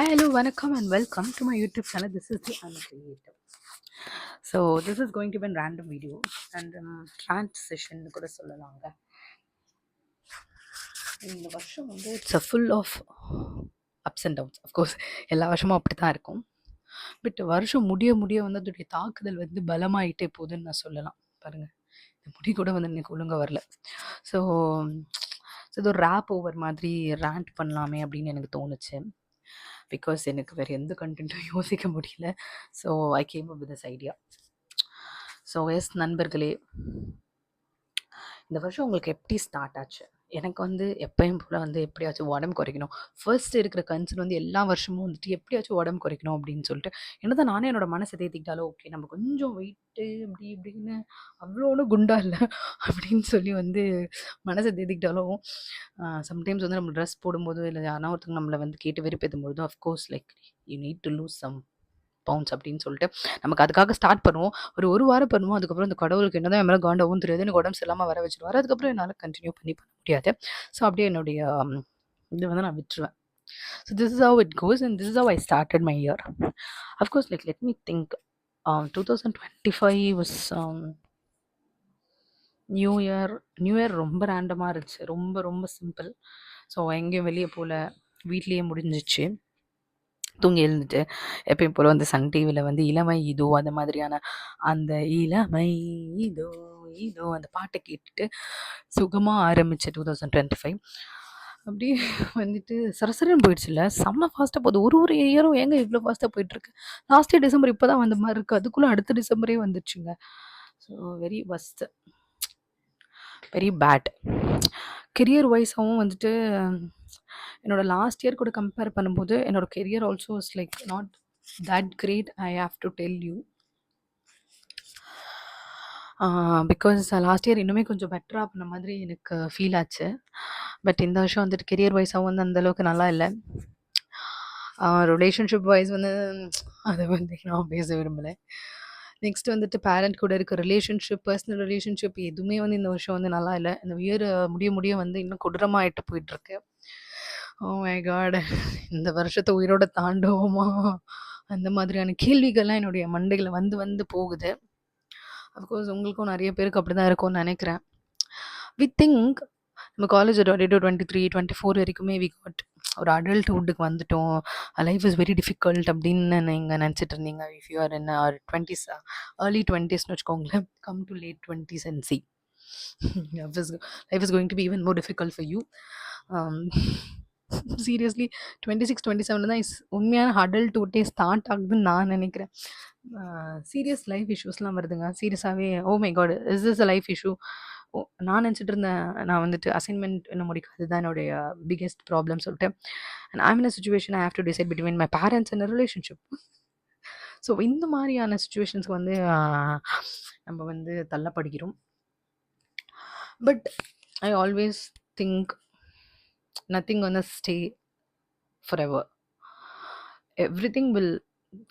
Hi, hello, vanakkam, and welcome to my YouTube channel. This is the Uncreative. So, this is going to be a random video and transition கூட சொல்லலாங்க. இந்த வருஷம் வந்து it's a full of ups and downs. Of course எல்லா வருஷமும் அப்படி தான் இருக்கும். பட் வருஷம் முடிய முடிய வந்து அதோடைய தாக்குதல் வந்து பலமாயிட்டே போகுதுன்னு நான் சொல்லலாம். பாருங்கள், இந்த முடி கூட வந்து எனக்கு ஒழுங்காக வரல. ஸோ இது ஒரு ரேப் ஓவர் மாதிரி ரேண்ட் பண்ணலாமே அப்படின்னு எனக்கு தோணுச்சு. பிகாஸ் எனக்கு வேறு எந்த கண்டென்ட்டும் யோசிக்க முடியல. So I came up with this idea. So yes நண்பர்களே, இந்த வருஷம் உங்களுக்கு எப்படி ஸ்டார்ட் ஆச்சு? எனக்கு வந்து எப்பயும் போல் வந்து எப்படியாச்சும் உடம்பு குறைக்கணும். ஃபர்ஸ்ட் இருக்கிற கன்சர்ன் வந்து எல்லா வருஷமும் வந்துட்டு எப்படியாச்சும் உடம்பு குறைக்கணும் அப்படின்னு சொல்லிட்டு என்னதான் நானே என்னோட மனசை தேத்திக்கிட்டாலும் ஓகே நம்ம கொஞ்சம் வெயிட்டு இப்படி இப்படின்னு அவ்வளோ ஒன்றும் குண்டா இல்லை அப்படின்னு சொல்லி வந்து மனசை தேத்திக்கிட்டாலும் சம்டைம்ஸ் வந்து நம்ம ட்ரெஸ் போடும்போது இல்லை யாரா ஒருத்தங்க நம்மளை வந்து கேட்டு வெறுப்பேற்றும் பொழுதும் of course like you need to lose some pounds அப்படின்னு சொல்லிட்டு நமக்கு அதுக்காக ஸ்டார்ட் பண்ணுவோம். ஒரு வாரம் பண்ணுவோம். அதுக்கப்புறம் அந்த கடவுளுக்கு என்னதான் என் மேலே காண்டாவும் தெரியாது, எனக்கு உடம்பு சரியில்லாமல் வர வச்சுருவார். அதுக்கப்புறம் என்னால் கண்டினியூ பண்ண முடியாது. ஸோ அப்படியே என்னுடைய இது வந்து நான் விட்டுருவேன். So this is how it goes and this is how I started my year. Of course like let me think 2025 was new year ரொம்ப ரேண்டமாக இருந்துச்சு. ரொம்ப ரொம்ப சிம்பிள். ஸோ எங்கேயும் வெளியே போகல, வீட்லேயே முடிஞ்சிச்சு. தூங்கி எழுந்துட்டு எப்பயும் போல் வந்து சன் டிவியில் வந்து இளமை இதோ அந்த மாதிரியான அந்த இளமை இதோ இதோ அந்த பாட்டை கேட்டுட்டு சுகமாக ஆரம்பிச்சு 2025 அப்படியே வந்துட்டு சரசரன்னு போயிடுச்சுல, செம்ம ஃபாஸ்ட்டாக போகுது. ஒரு இயரும் ஏங்க இவ்வளோ ஃபாஸ்ட்டாக போயிட்டுருக்கு? லாஸ்ட் இயர் டிசம்பர் இப்போ தான் வந்த மாதிரி இருக்குது, அதுக்குள்ளே அடுத்த டிசம்பரே வந்துடுச்சுங்க. So very worst, very bad. Career வைஸாகவும் வந்துட்டு என்னோட லாஸ்ட் இயர் கூட கம்பேர் பண்ணும்போது என்னோட career also is like not that great, I have to tell you. Because last year இன்னுமே கொஞ்சம் பெட்டராக பண்ண மாதிரி எனக்கு ஃபீல் ஆச்சு. பட் இந்த வருஷம் வந்துட்டு கெரியர் வைஸாகவும் வந்து அந்தளவுக்கு நல்லா இல்லை. ரிலேஷன்ஷிப் வைஸ் வந்து அதை வந்து நான் பேச விரும்பலை. நெக்ஸ்ட் வந்துட்டு பேரண்ட் கூட இருக்க ரிலேஷன்ஷிப், பர்சனல் ரிலேஷன்ஷிப் எதுவுமே வந்து இந்த வருஷம் வந்து நல்லா இல்லை. இந்த இயர் முடிய வந்து இன்னும் கொடூரமாகிட்டு போயிட்டுருக்கு. ஓ மை காட், இந்த வருஷத்தை உயிரோட தாண்டுவோமா அந்த மாதிரியான கேள்விகள்லாம் என்னுடைய மண்டையில் வந்து போகுது. அஃப்கோர்ஸ் உங்களுக்கும் நிறைய பேருக்கு அப்படி தான் இருக்கும்னு நினைக்கிறேன். வி திங்க் நம்ம காலேஜ் 22, 23, 24 வரைக்குமே வி காட் ஒரு அடல்ட்ஹுட்டுக்கு வந்துட்டோம், லைஃப் இஸ் வெரி டிஃபிகல்ட் அப்படின்னு நீங்கள் நினச்சிட்டு இருந்தீங்க. If you are in our 20s, early 20sன்னு வச்சுக்கோங்களேன், come to late 20s and see life is going to be even more difficult for you. Seriously 26, 27 தான் உண்மையான அடல்ட்ஹுட்டே ஸ்டார்ட் ஆகுதுன்னு நான் நினைக்கிறேன். சீரியஸ் லைஃப் இஷ்யூஸ்லாம் வருதுங்க. சீரியஸாகவே oh my God, is this a life issue? நான் நினச்சிட்டு இருந்தேன் நான் வந்துட்டு அசைன்மெண்ட் இன்னும் முடிக்காது தான் என்னுடைய பிக்கெஸ்ட் ப்ராப்ளம் சொல்லிட்டு. And I'm in a situation I have to decide between my parents and relationship. So இந்த மாதிரியான சுச்சுவேஷன்ஸ்க்கு வந்து நம்ம வந்து தள்ளப்படுகிறோம். But I always think nothing gonna stay forever. Everything will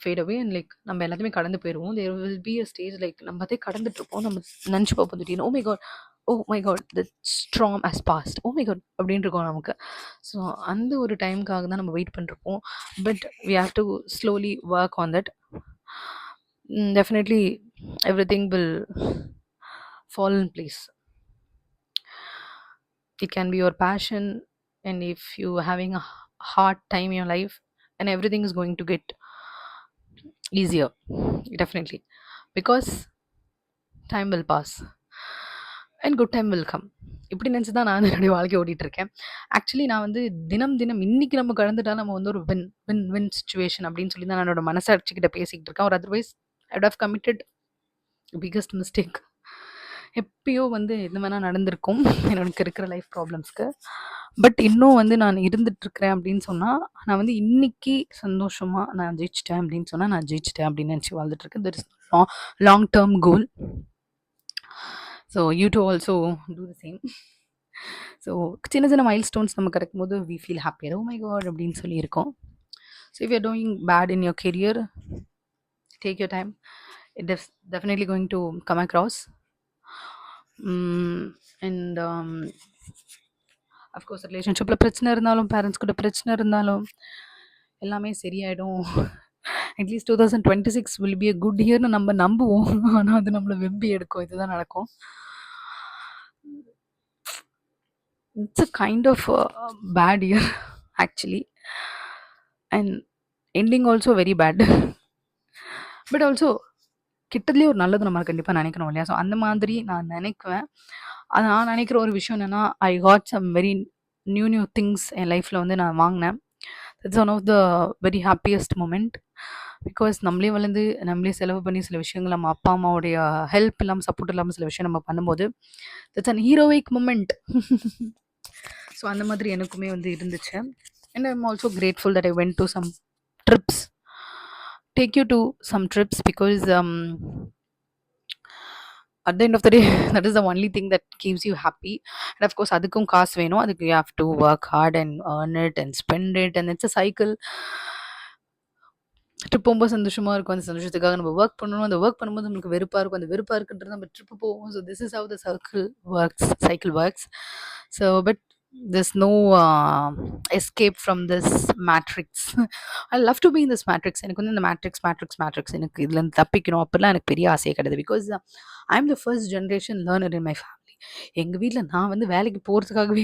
fade away and like நம்ம எல்லாத்தையுமே கடந்து போயிடுவோம். there will be a stage like நம்ம அதே கடந்துட்டு இருப்போம். நம்ம நினச்சி பார்ப்போம் திடீர்னு oh my God the storm has passed, oh my God அப்படின்னு இருக்கும் நமக்கு. ஸோ அந்த ஒரு டைமுக்காக தான் நம்ம வெயிட் பண்ணிருப்போம். But we have to slowly work on that. Definitely everything will fall in place. It can be your passion, and if you having a hard time in your life, and everything is going to get easier, definitely, because time will pass and good time will come. இப்படி நினச்சி தான் நான் என்னுடைய வாழ்க்கை ஓடிட்டுருக்கேன். Actually நான் வந்து தினம் இன்றைக்கி நம்ம கடந்துட்டா நம்ம வந்து ஒரு வின் சுச்சுவேஷன் அப்படின்னு சொல்லி தான் நான் என்னோட மனசாட்சிக்கிட்ட பேசிக்கிட்டு இருக்கேன். ஒரு otherwise I would have committed biggest mistake. எப்பயோ வந்து எது வேணால் நடந்திருக்கும் எனக்கு இருக்கிற லைஃப் ப்ராப்ளம்ஸ்க்கு. பட் இன்னும் வந்து நான் இருந்துகிட்ருக்கிறேன் அப்படின்னு சொன்னால் நான் வந்து இன்றைக்கி சந்தோஷமாக நான் ஜெயிச்சிட்டேன் அப்படின்னு சொன்னால் நான் ஜெயிச்சிட்டேன் அப்படின்னு நினச்சி வாழ்ந்துட்டுருக்கேன். That is long term goal. So you too also do the same. So சின்ன மைல் ஸ்டோன்ஸ் நம்ம கிடைக்கும் போது we feel happier, oh my God அப்படின்னு சொல்லியிருக்கோம். So if you are doing bad in your career, take your time. It is definitely going to come across. And of course ரிலேஷன்ஷிப்பில் பிரச்சனை இருந்தாலும், parents கூட பிரச்சனை இருந்தாலும், எல்லாமே சரியாயிடும். At least 2026 will be a good இயர்ன்னு நம்ம நம்புவோம். ஆனா அது நம்மள வெம்பி எடுக்கும். இதுதான் நடக்கும். It's a kind of bad year actually. And ending also very bad. But also கிட்டத்துலேயே ஒரு நல்லது நம்ம கண்டிப்பாக நினைக்கணும் இல்லையா? ஸோ அந்த மாதிரி நான் நினைக்குவேன். அது நான் நினைக்கிற ஒரு விஷயம் என்னென்னா, I got some very new things என் லைஃப்பில் வந்து நான் வாங்கினேன். It's one of the very happiest moment. Because நம்மளே வளர்ந்து நம்மளே செலவு பண்ணி சில விஷயங்கள் நம்ம அப்பா அம்மாவுடைய ஹெல்ப் இல்லாமல் சப்போர்ட் இல்லாமல் சில விஷயம் நம்ம பண்ணும்போது it's an heroic moment. So அந்த மாதிரி எனக்குமே வந்து இருந்துச்சு. And I am also grateful that I went to some trips. Take you to some trips because at the end of the day that is the only thing that keeps you happy. And of course அதுக்கும் காசு வேணும். அதுக்கு you have to work hard and earn it and spend it, and it's a cycle. Trip போகும்போது சந்தோஷமாக இருக்கும். அந்த சந்தோஷத்துக்காக நம்ம ஒர்க் பண்ணணும். அந்த ஒர்க் பண்ணும்போது நம்மளுக்கு வெறுப்பாக இருக்கும். அந்த வெறுப்பாக இருக்குன்றது நம்ம ட்ரிப்பு போவோம். So this is how the cycle works. So but there's no escape from this matrix. I love to be in this matrix. எனக்கு வந்து இந்த matrix எனக்கு இதுலேருந்து தப்பிக்கணும் அப்படிலாம் எனக்கு பெரிய ஆசையே கிடையாது. Because I am the first generation learner in my family. எங்கள் வீட்டில் நான் வந்து வேலைக்கு போகிறதுக்காகவே